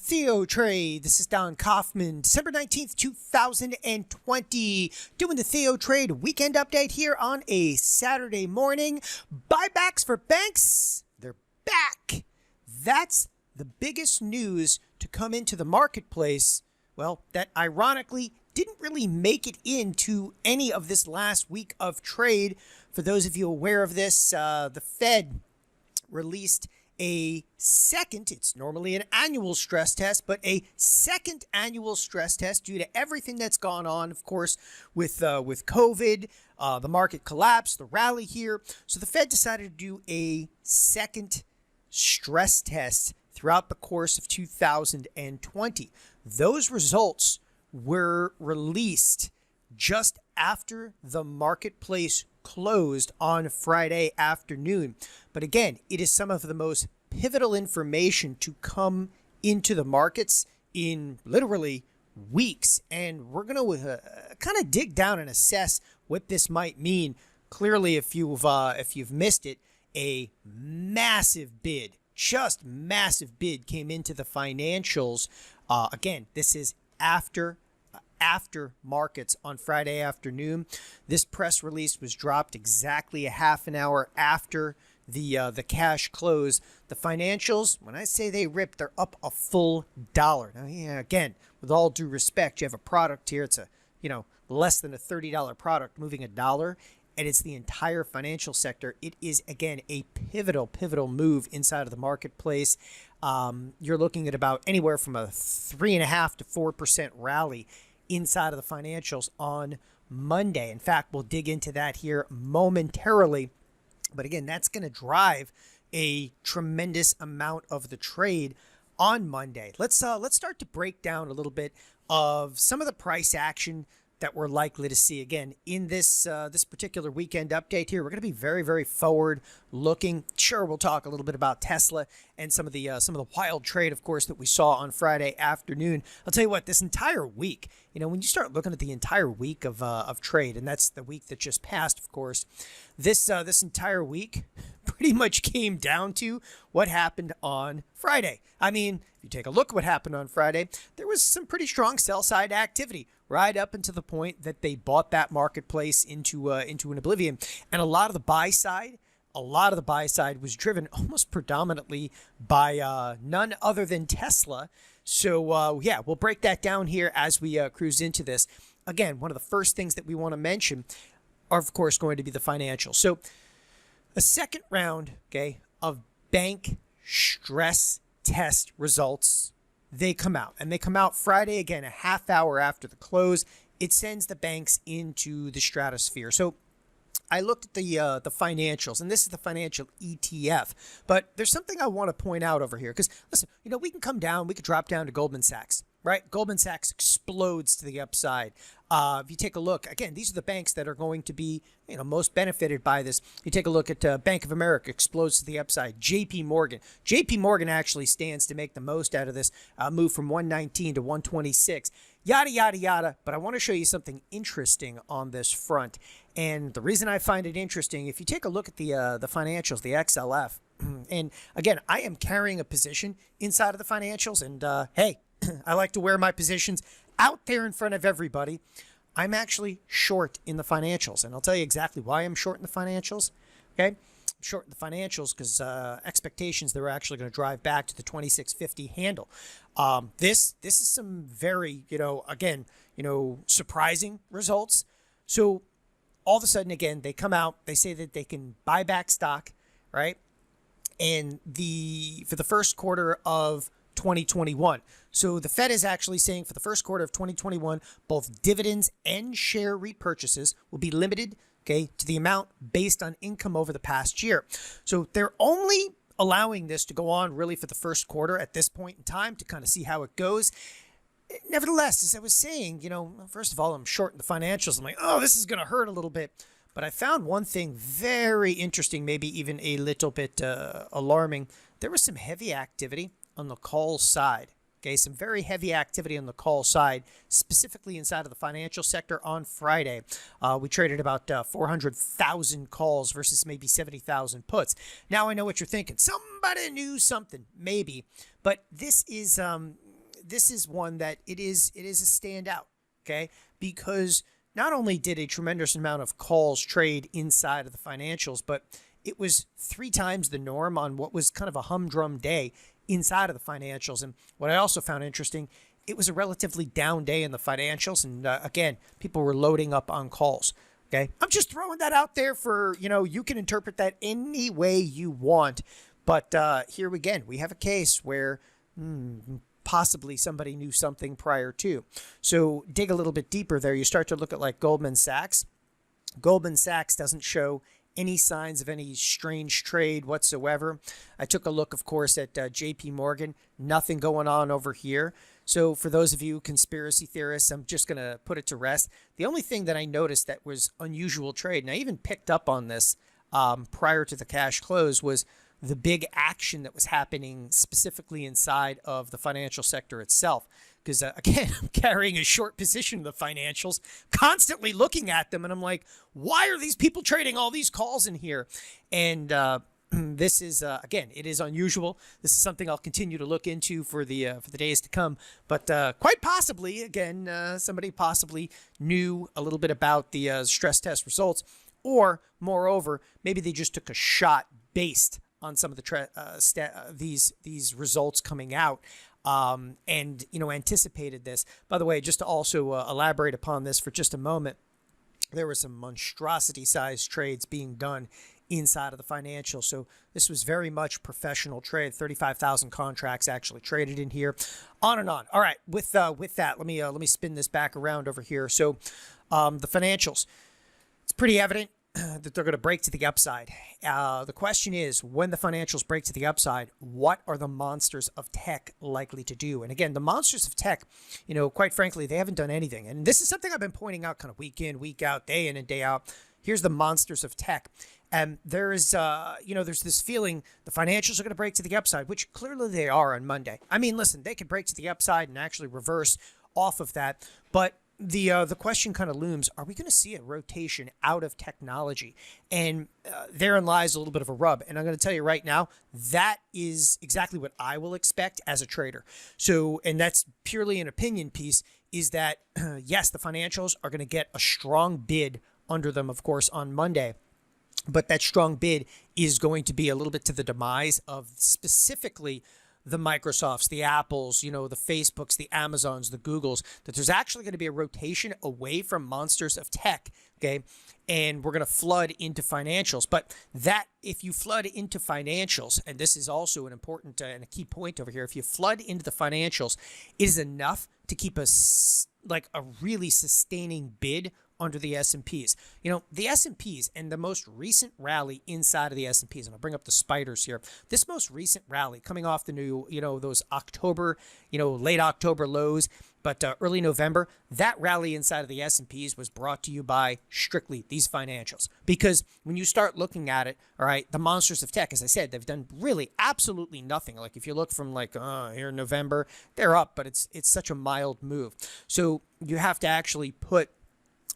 TheoTrade. This is Don Kaufman, December 19th, 2020, doing the TheoTrade weekend update here on a Saturday morning. Buybacks for banks, they're back. That's the biggest news to come into the marketplace. Well, that ironically didn't really make it into any of this last week of trade. For those of you aware of this, the Fed released a second, it's normally an annual stress test, but a second annual stress test due to everything that's gone on, of course, with COVID, the market collapse, the rally here. So the Fed decided to do a second stress test throughout the course of 2020. Those results were released just after the marketplace closed on Friday afternoon. But again, it is some of the most pivotal information to come into the markets in literally weeks. And we're going to kind of dig down and assess what this might mean. Clearly, if you've missed it, a massive bid, just massive bid came into the financials. Again, this is after markets on Friday afternoon. This press release was dropped exactly a half an hour after the cash close. The financials, when I say they ripped, they're up a full dollar. Now, yeah, again, with all due respect, you have a product here. It's a less than a $30 product moving a dollar, and it's the entire financial sector. It is, again, a pivotal move inside of the marketplace. You're looking at about anywhere from a 3.5% to 4% rally inside of the financials on Monday. In fact, we'll dig into that here momentarily. But again, that's going to drive a tremendous amount of the trade on Monday. Let's start to break down a little bit of some of the price action that we're likely to see. Again, in this particular weekend update here, we're going to be very forward looking. Sure, we'll talk a little bit about Tesla and some of the wild trade, of course, that we saw on Friday afternoon. I'll tell you what, this entire week, when you start looking at the entire week of trade, and that's the week that just passed, of course, this entire week pretty much came down to what happened on Friday. I mean, if you take a look at what happened on Friday, there was some pretty strong sell-side activity right up until the point that they bought that marketplace into an oblivion. And a lot of the buy side was driven almost predominantly by none other than Tesla. So, yeah, we'll break that down here as we cruise into this. Again, one of the first things that we want to mention are, of course, going to be the financials. So a second round, of bank stress test results, they come out. And they come out Friday, again, a half hour after the close. It sends the banks into the stratosphere. So I looked at the financials, and this is the financial ETF. But there's something I want to point out over here. Because, listen, we can come down, we could drop down to Goldman Sachs, right? Goldman Sachs explodes to the upside. If you take a look, again, these are the banks that are going to be most benefited by this. You take a look at Bank of America, explodes to the upside. JP Morgan actually stands to make the most out of this move from 119 to 126. Yada, yada, yada. But I want to show you something interesting on this front. And the reason I find it interesting, if you take a look at the financials, the XLF, and again, I am carrying a position inside of the financials. And hey, I like to wear my positions out there in front of everybody. I'm actually short in the financials. And I'll tell you exactly why I'm short in the financials. Okay. I'm short in the financials because expectations they were actually going to drive back to the 2650 handle. This is some very, surprising results. So all of a sudden, again, they come out, they say that they can buy back stock, right? And for the first quarter of 2021. So the Fed is actually saying for the first quarter of 2021, both dividends and share repurchases will be limited, to the amount based on income over the past year. So they're only allowing this to go on really for the first quarter at this point in time to kind of see how it goes. Nevertheless, as I was saying, first of all, I'm short in the financials. I'm like, oh, this is going to hurt a little bit. But I found one thing very interesting, maybe even a little bit alarming. There was some heavy activity on the call side. Some very heavy activity on the call side, specifically inside of the financial sector on Friday. We traded about 400,000 calls versus maybe 70,000 puts. Now I know what you're thinking. Somebody knew something, maybe. But this is this is one that it is a standout, okay? Because not only did a tremendous amount of calls trade inside of the financials, but it was 3 times the norm on what was kind of a humdrum day inside of the financials. And what I also found interesting, it was a relatively down day in the financials. And again, people were loading up on calls. Okay. I'm just throwing that out there for, you can interpret that any way you want. But here again, we have a case where possibly somebody knew something prior to. So dig a little bit deeper there. You start to look at like Goldman Sachs. Goldman Sachs doesn't show any signs of any strange trade whatsoever. I took a look, of course, at JP Morgan. Nothing going on over here. So for those of you conspiracy theorists, I'm just going to put it to rest. The only thing that I noticed that was unusual trade, and I even picked up on this prior to the cash close, was the big action that was happening specifically inside of the financial sector itself. Because, again, I'm carrying a short position in the financials, constantly looking at them. And I'm like, why are these people trading all these calls in here? And this is, again, it is unusual. This is something I'll continue to look into for the days to come. But quite possibly, again, somebody possibly knew a little bit about the stress test results. Or, moreover, maybe they just took a shot based on some of the these results coming out. And, anticipated this. By the way, just to also elaborate upon this for just a moment, there were some monstrosity-sized trades being done inside of the financials. So this was very much professional trade. 35,000 contracts actually traded in here. On and on. All right, with that, let me spin this back around over here. So the financials, it's pretty evident that they're going to break to the upside. The question is, when the financials break to the upside, what are the monsters of tech likely to do? And again, the monsters of tech, quite frankly, they haven't done anything. And this is something I've been pointing out kind of week in, week out, day in and day out. Here's the monsters of tech. And there's this feeling the financials are going to break to the upside, which clearly they are on Monday. I mean, listen, they could break to the upside and actually reverse off of that. But the question kind of looms, are we going to see a rotation out of technology? And therein lies a little bit of a rub. And I'm going to tell you right now, that is exactly what I will expect as a trader. So, and that's purely an opinion piece, is that, yes, the financials are going to get a strong bid under them, of course, on Monday. But that strong bid is going to be a little bit to the demise of specifically the Microsofts, the Apples, the Facebooks, the Amazons, the Googles, that there's actually going to be a rotation away from monsters of tech, okay? And we're going to flood into financials. But that, if you flood into financials, and this is also an important and a key point over here, if you flood into the financials, it is enough to keep us like a really sustaining bid under the S&Ps. The S&Ps and the most recent rally inside of the S&Ps, and I'll bring up the spiders here. This most recent rally coming off the new, those October, late October lows, but early November, that rally inside of the S&Ps was brought to you by strictly these financials. Because when you start looking at it, all right, the monsters of tech, as I said, they've done really absolutely nothing. Like if you look from here in November, they're up, but it's such a mild move. So you have to actually put,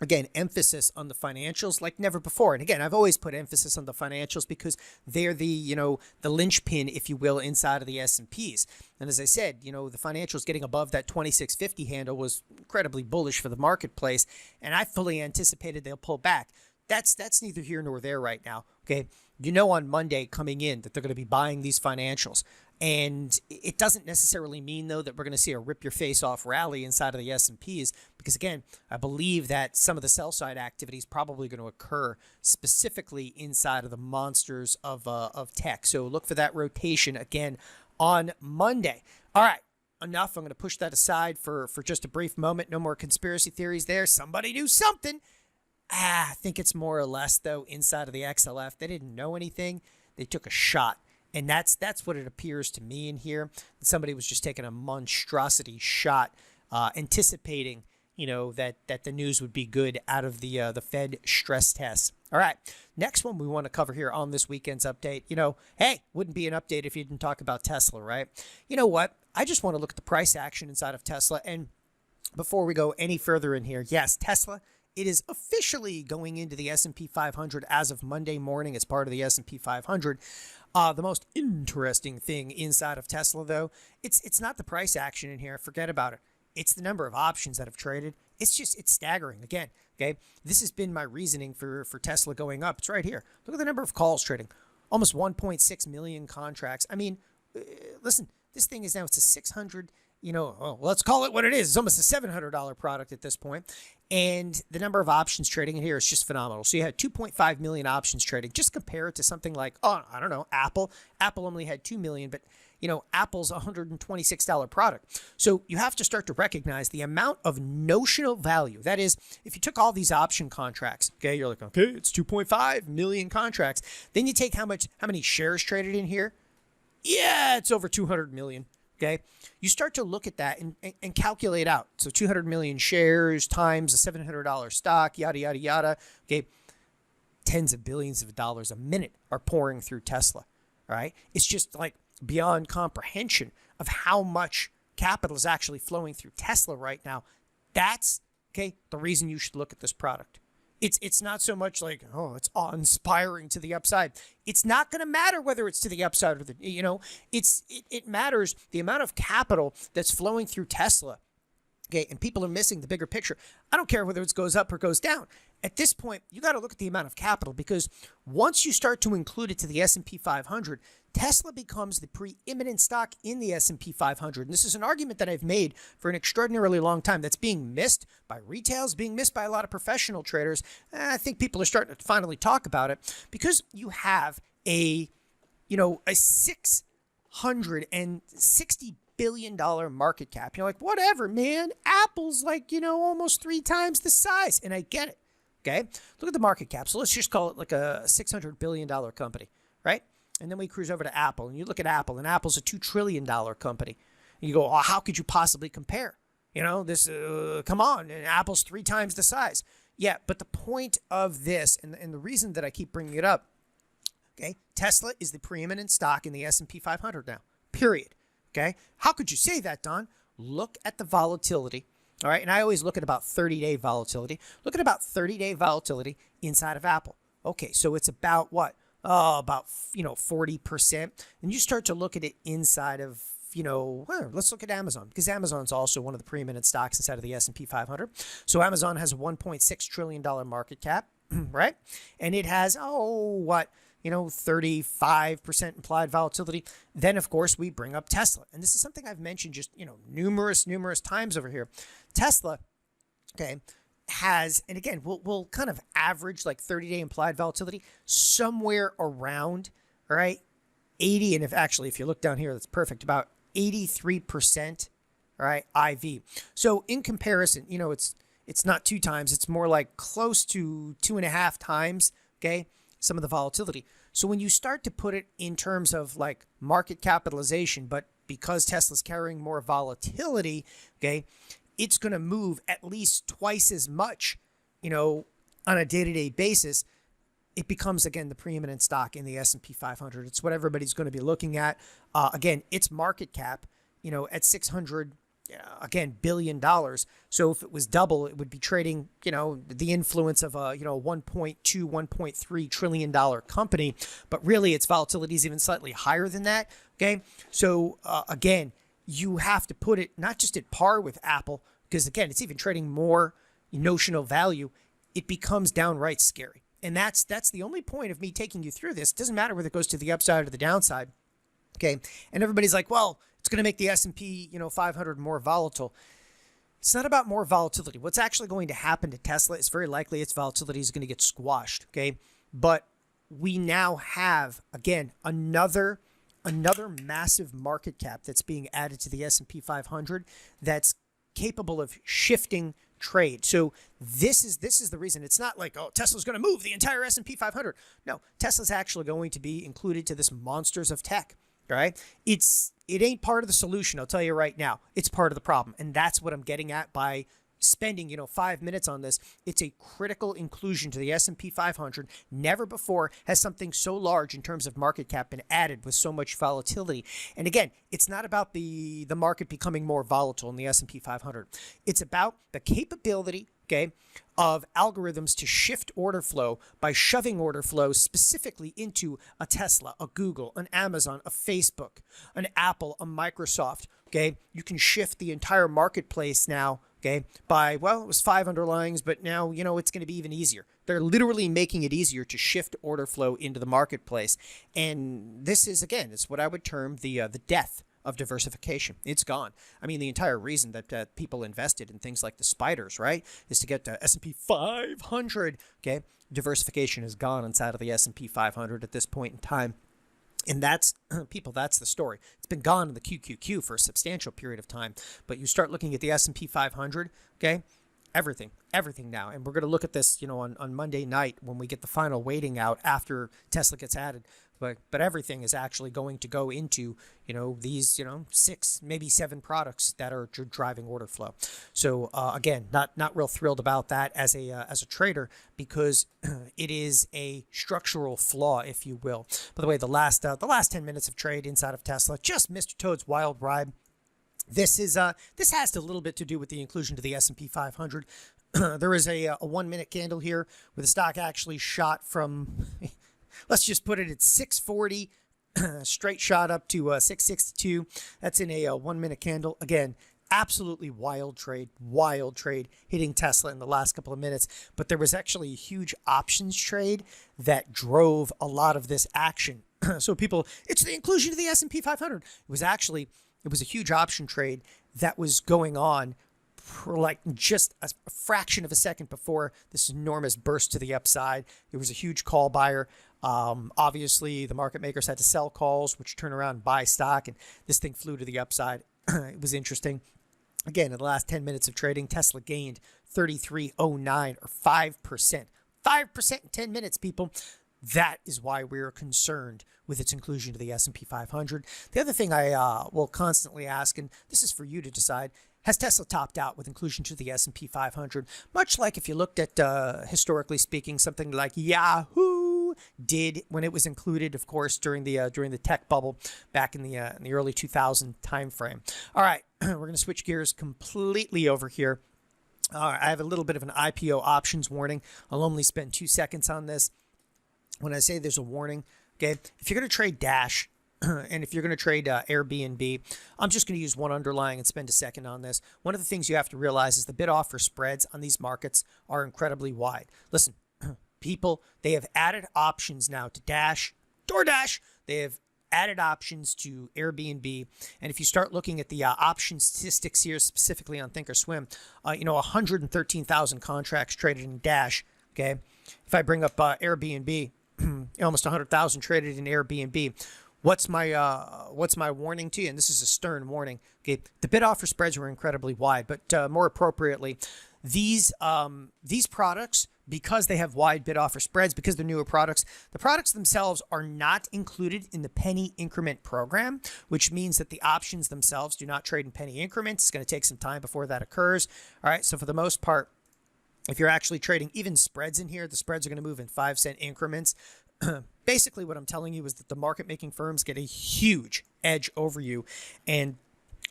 again, emphasis on the financials like never before. And again, I've always put emphasis on the financials because they're the, the linchpin, if you will, inside of the S&Ps. And as I said, the financials getting above that 2650 handle was incredibly bullish for the marketplace. And I fully anticipated they'll pull back. That's neither here nor there right now. Okay. On Monday coming in that they're going to be buying these financials. And it doesn't necessarily mean, though, that we're going to see a rip-your-face-off rally inside of the S&Ps because, again, I believe that some of the sell-side activity is probably going to occur specifically inside of the monsters of tech. So look for that rotation, again, on Monday. All right, enough. I'm going to push that aside for just a brief moment. No more conspiracy theories there. Somebody knew something. I think it's more or less, though, inside of the XLF. They didn't know anything. They took a shot. And that's what it appears to me in here. Somebody was just taking a monstrosity shot, anticipating, that the news would be good out of the Fed stress test. All right, next one we want to cover here on this weekend's update. Hey, wouldn't be an update if you didn't talk about Tesla, right? You know what? I just want to look at the price action inside of Tesla. And before we go any further in here, yes, Tesla it is officially going into the S&P 500 as of Monday morning as part of the S&P 500. The most interesting thing inside of Tesla, though, it's not the price action in here. Forget about it. It's the number of options that have traded. It's staggering. Again, okay, this has been my reasoning for Tesla going up. It's right here. Look at the number of calls trading. Almost 1.6 million contracts. I mean, listen, this thing is now, it's a 600, let's call it what it is. It's almost a $700 product at this point. And the number of options trading in here is just phenomenal. So you had 2.5 million options trading. Just compare it to something like, I don't know, Apple. Apple only had 2 million, but Apple's a $126 product. So you have to start to recognize the amount of notional value. That is, if you took all these option contracts, okay, you're like, okay, it's 2.5 million contracts. Then you take how many shares traded in here? Yeah, it's over 200 million. Okay, you start to look at that and calculate out. So 200 million shares times a $700 stock, yada, yada, yada. Okay, tens of billions of dollars a minute are pouring through Tesla. All right, it's just like beyond comprehension of how much capital is actually flowing through Tesla right now. That's, okay, the reason you should look at this product. It's not so much like, it's awe-inspiring to the upside. It's not going to matter whether it's to the upside or it matters the amount of capital that's flowing through Tesla. Okay, and people are missing the bigger picture. I don't care whether it goes up or goes down. At this point, you got to look at the amount of capital, because once you start to include it to the S&P 500, Tesla becomes the preeminent stock in the S&P 500. And this is an argument that I've made for an extraordinarily long time that's being missed by retails, being missed by a lot of professional traders. I think people are starting to finally talk about it, because you have a $660 billion market cap. You're like, whatever, man. Apple's like, almost 3 times the size. And I get it. Okay. Look at the market cap. So let's just call it like a $600 billion company, right? And then we cruise over to Apple, and you look at Apple, and Apple's a $2 trillion company. And you go, how could you possibly compare? Come on. And Apple's 3 times the size. Yeah. But the point of this, and the reason that I keep bringing it up, okay, Tesla is the preeminent stock in the S&P 500 now, period. Okay. How could you say that, Don? Look at the volatility. All right. And I always look at about 30-day volatility. Look at about 30-day volatility inside of Apple. Okay. So it's about what? About 40%. And you start to look at it inside of, let's look at Amazon, because Amazon's also one of the preeminent stocks inside of the S&P 500. So Amazon has a $1.6 trillion market cap, right? And it has, 35% implied volatility. Then, of course, we bring up Tesla. And this is something I've mentioned just, numerous times over here. Tesla, okay, has, and again, we'll kind of average like 30-day implied volatility somewhere around, all right, 80. And if you look down here, that's perfect, about 83%, all right, IV. So in comparison, it's not 2 times, it's more like close to 2.5 times, okay, some of the volatility. So when you start to put it in terms of like market capitalization, but because Tesla's carrying more volatility, okay, it's going to move at least twice as much, on a day-to-day basis. It becomes, again, the preeminent stock in the S&P 500. It's what everybody's going to be looking at. Again, its market cap, at $600 billion. So if it was double, it would be trading, the influence of a, $1.2, $1.3 trillion company. But really, its volatility is even slightly higher than that. Okay. So again, you have to put it not just at par with Apple, because again, it's even trading more notional value. It becomes downright scary. And that's the only point of me taking you through this. It doesn't matter whether it goes to the upside or the downside. Okay. And everybody's like, well, it's going to make the S&P, 500 more volatile. It's not about more volatility. What's actually going to happen to Tesla is very likely its volatility is going to get squashed. Okay. But we now have, again, another massive market cap that's being added to the S&P 500 that's capable of shifting trade. So this is the reason. It's not like, Tesla's going to move the entire S&P 500. No, Tesla's actually going to be included to this monsters of tech. All right. It ain't part of the solution. I'll tell you right now, it's part of the problem. And that's what I'm getting at by spending, 5 minutes on this. It's a critical inclusion to the S&P 500. Never before has something so large in terms of market cap been added with so much volatility. And again, it's not about the market becoming more volatile in the S&P 500. It's about the capability, okay, of algorithms to shift order flow by shoving order flow specifically into a Tesla, a Google, an Amazon, a Facebook, an Apple, a Microsoft. Okay, you can shift the entire marketplace now. Okay, by, well, it was 5 underlyings, but now, it's going to be even easier. They're literally making it easier to shift order flow into the marketplace. And this is, again, it's what I would term the death of diversification. It's gone. I mean, the entire reason that people invested in things like the spiders, right, is to get to S&P 500. Okay, diversification is gone inside of the S&P 500 at this point in time. And that's, people, that's the story. It's been gone in the QQQ for a substantial period of time. But you start looking at the S&P 500, okay, everything now. And we're going to look at this, on Monday night when we get the final weighting out after Tesla gets added. But everything is actually going to go into, these, 6, maybe 7 products that are driving order flow. So again, not real thrilled about that as a trader, because it is a structural flaw, if you will. By the way, the last 10 minutes of trade inside of Tesla, just Mr. Toad's wild ride. This has a little bit to do with the inclusion to the S&P 500. There is a 1 minute candle here where the stock actually shot from let's just put it at 640, straight shot up to 662. That's in a 1 minute candle. Again, absolutely wild trade hitting Tesla in the last couple of minutes. But there was actually a huge options trade that drove a lot of this action. So people, it's the inclusion of the S&P 500. It was a huge option trade that was going on for like just a fraction of a second before this enormous burst to the upside. There was a huge call buyer. Obviously, the market makers had to sell calls, which turn around and buy stock, and this thing flew to the upside. It was interesting. Again, in the last 10 minutes of trading, Tesla gained 33.09 or 5%. 5% in 10 minutes, people. That is why we're concerned with its inclusion to the S&P 500. The other thing I will constantly ask, and this is for you to decide, has Tesla topped out with inclusion to the S&P 500? Much like if you looked at, historically speaking, something like Yahoo did when it was included, of course, during the tech bubble back in the early 2000 timeframe. All right, we're going to switch gears completely over here. I have a little bit of an IPO options warning. I'll only spend 2 seconds on this. When I say there's a warning, okay, if you're going to trade Dash, and if you're going to trade Airbnb, I'm just going to use one underlying and spend a second on this. One of the things you have to realize is the bid-offer spreads on these markets are incredibly wide. Listen, people, they have added options now to Dash, DoorDash. They have added options to Airbnb. And if you start looking at the option statistics here, specifically on Thinkorswim, 113,000 contracts traded in Dash. Okay, if I bring up Airbnb, almost 100,000 traded in Airbnb. What's my warning to you? And this is a stern warning. Okay, the bid offer spreads were incredibly wide, but more appropriately, these products, because they have wide bid offer spreads, because they're newer products, the products themselves are not included in the penny increment program, which means that the options themselves do not trade in penny increments. It's going to take some time before that occurs. All right, so for the most part, if you're actually trading even spreads in here, the spreads are going to move in 5-cent increments. Basically, what I'm telling you is that the market-making firms get a huge edge over you, and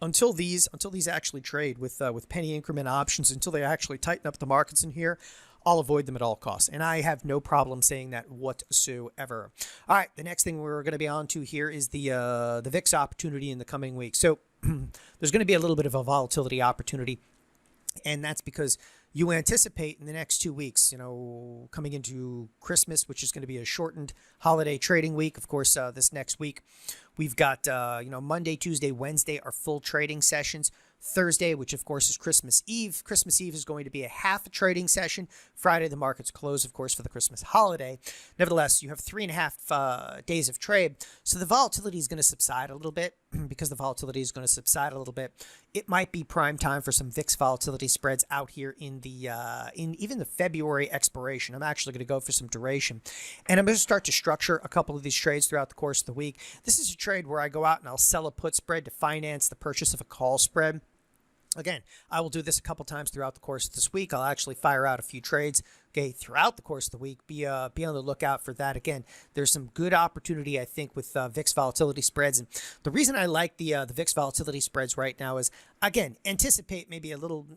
until these actually trade with penny increment options, until they actually tighten up the markets in here, I'll avoid them at all costs, and I have no problem saying that whatsoever. All right, the next thing we're going to be on to here is the VIX opportunity in the coming week. So there's going to be a little bit of a volatility opportunity, and that's because you anticipate in the next 2 weeks, coming into Christmas, which is going to be a shortened holiday trading week. Of course, this next week, we've got, Monday, Tuesday, Wednesday are full trading sessions. Thursday, which of course is Christmas Eve. Christmas Eve is going to be a half a trading session. Friday, the markets close, of course, for the Christmas holiday. Nevertheless, you have 3.5 days of trade. So the volatility is going to subside a little bit. Because the volatility is going to subside a little bit, it might be prime time for some VIX volatility spreads out here in even the February expiration. I'm actually going to go for some duration, and I'm going to start to structure a couple of these trades throughout the course of the week. This is a trade where I go out and I'll sell a put spread to finance the purchase of a call spread. Again, I will do this a couple times throughout the course of this week. I'll actually fire out a few trades, okay, throughout the course of the week. Be on the lookout for that. Again, there's some good opportunity, I think, with VIX volatility spreads. And the reason I like the VIX volatility spreads right now is, again, anticipate maybe a little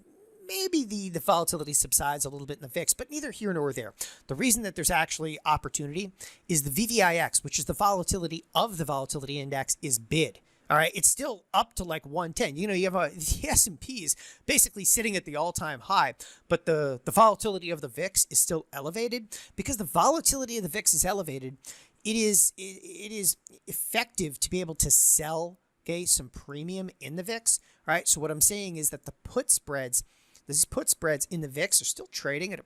maybe the volatility subsides a little bit in the VIX, but neither here nor there. The reason that there's actually opportunity is the VVIX, which is the volatility of the volatility index, is bid. All right, it's still up to like 110. You know, you have the S&P is basically sitting at the all-time high, but the volatility of the VIX is still elevated. Because the volatility of the VIX is elevated, it is effective to be able to sell, okay, some premium in the VIX. All right, so what I'm saying is that the put spreads, these put spreads in the VIX are still trading at a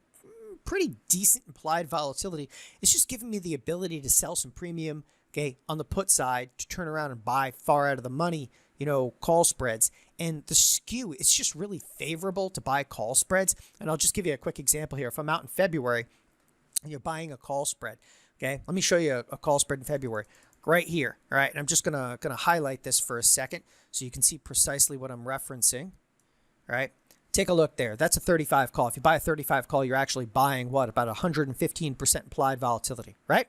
pretty decent implied volatility. It's just giving me the ability to sell some premium, okay, on the put side, to turn around and buy far out of the money, you know, call spreads. And the skew, it's just really favorable to buy call spreads. And I'll just give you a quick example here. If I'm out in February and you're buying a call spread, okay, let me show you a call spread in February right here. All right, and I'm just gonna highlight this for a second so you can see precisely what I'm referencing. All right, take a look there. That's a 35 call. If you buy a 35 call, you're actually buying what, about 115% implied volatility, right?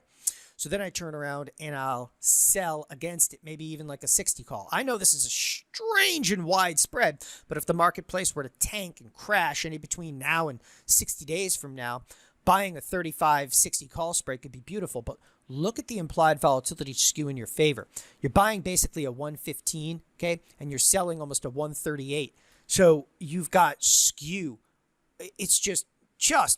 So then I turn around and I'll sell against it, maybe even like a 60 call. I know this is a strange and wide spread, but if the marketplace were to tank and crash any between now and 60 days from now, buying a 35-60 call spread could be beautiful. But look at the implied volatility skew in your favor. You're buying basically a 115, okay, and you're selling almost a 138. So you've got skew. It's just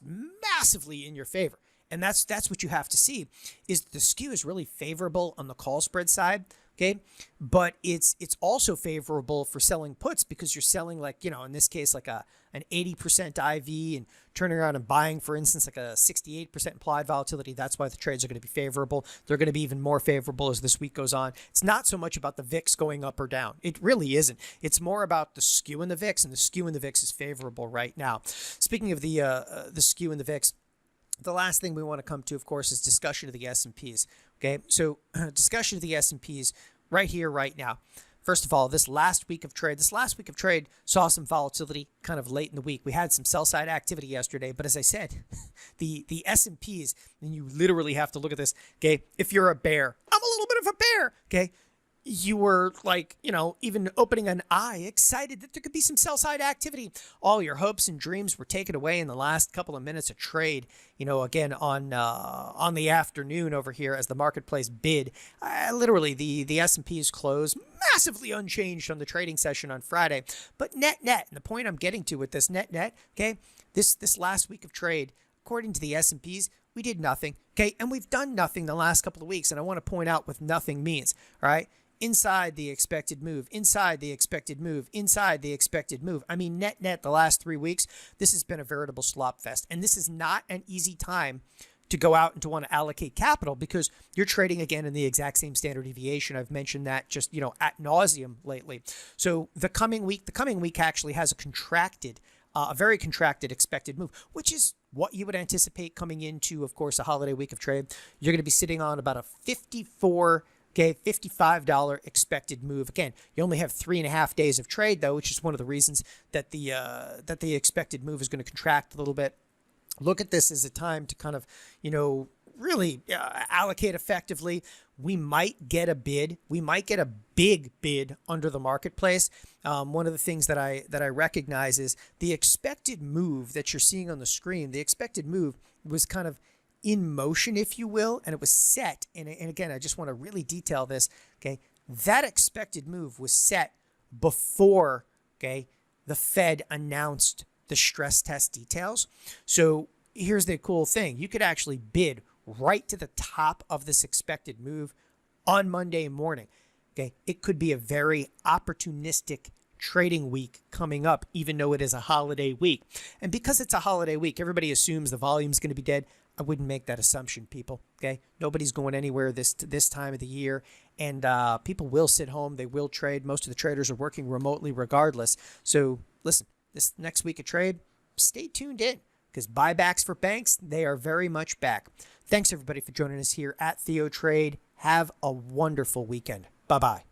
massively in your favor. And that's what you have to see, is the skew is really favorable on the call spread side, okay? But it's also favorable for selling puts, because you're selling, like, you know, in this case, like an 80% IV and turning around and buying, for instance, like a 68% implied volatility. That's why the trades are going to be favorable. They're going to be even more favorable as this week goes on. It's not so much about the VIX going up or down. It really isn't. It's more about the skew in the VIX, and the skew in the VIX is favorable right now. Speaking of the skew in the VIX, the last thing we want to come to, of course, is discussion of the S&Ps. Okay, so discussion of the S&Ps right here, right now. First of all, this last week of trade saw some volatility kind of late in the week. We had some sell-side activity yesterday, but as I said, the S&Ps, and you literally have to look at this, okay, if you're a bear, I'm a little bit of a bear, okay, you were, like, you know, even opening an eye, excited that there could be some sell-side activity. All your hopes and dreams were taken away in the last couple of minutes of trade, you know, again, on the afternoon over here as the marketplace bid. Literally, the S&Ps closed massively unchanged on the trading session on Friday. But net, and the point I'm getting to with this net, okay, this last week of trade, according to the S&Ps, we did nothing, okay, and we've done nothing the last couple of weeks, and I want to point out what nothing means, all right? Inside the expected move, inside the expected move, inside the expected move. I mean, net, the last 3 weeks, this has been a veritable slop fest. And this is not an easy time to go out and to want to allocate capital, because you're trading again in the exact same standard deviation. I've mentioned that just, you know, ad nauseum lately. So the coming week actually has a very contracted expected move, which is what you would anticipate coming into, of course, a holiday week of trade. You're going to be sitting on about a $55 expected move. Again, you only have 3.5 days of trade, though, which is one of the reasons that the expected move is going to contract a little bit. Look at this as a time to kind of, you know, really allocate effectively. We might get a bid. We might get a big bid under the marketplace. One of the things that I recognize is the expected move that you're seeing on the screen. The expected move was kind of in motion, if you will, and it was set. And again, I just want to really detail this. Okay, that expected move was set before, okay, the Fed announced the stress test details. So here's the cool thing. You could actually bid right to the top of this expected move on Monday morning. Okay, it could be a very opportunistic trading week coming up, even though it is a holiday week. And because it's a holiday week, everybody assumes the volume's going to be dead. I wouldn't make that assumption, people. Okay, nobody's going anywhere this time of the year, and people will sit home. They will trade. Most of the traders are working remotely, regardless. So listen, this next week of trade, stay tuned in, because buybacks for banks, they are very much back. Thanks everybody for joining us here at TheoTrade. Have a wonderful weekend. Bye bye.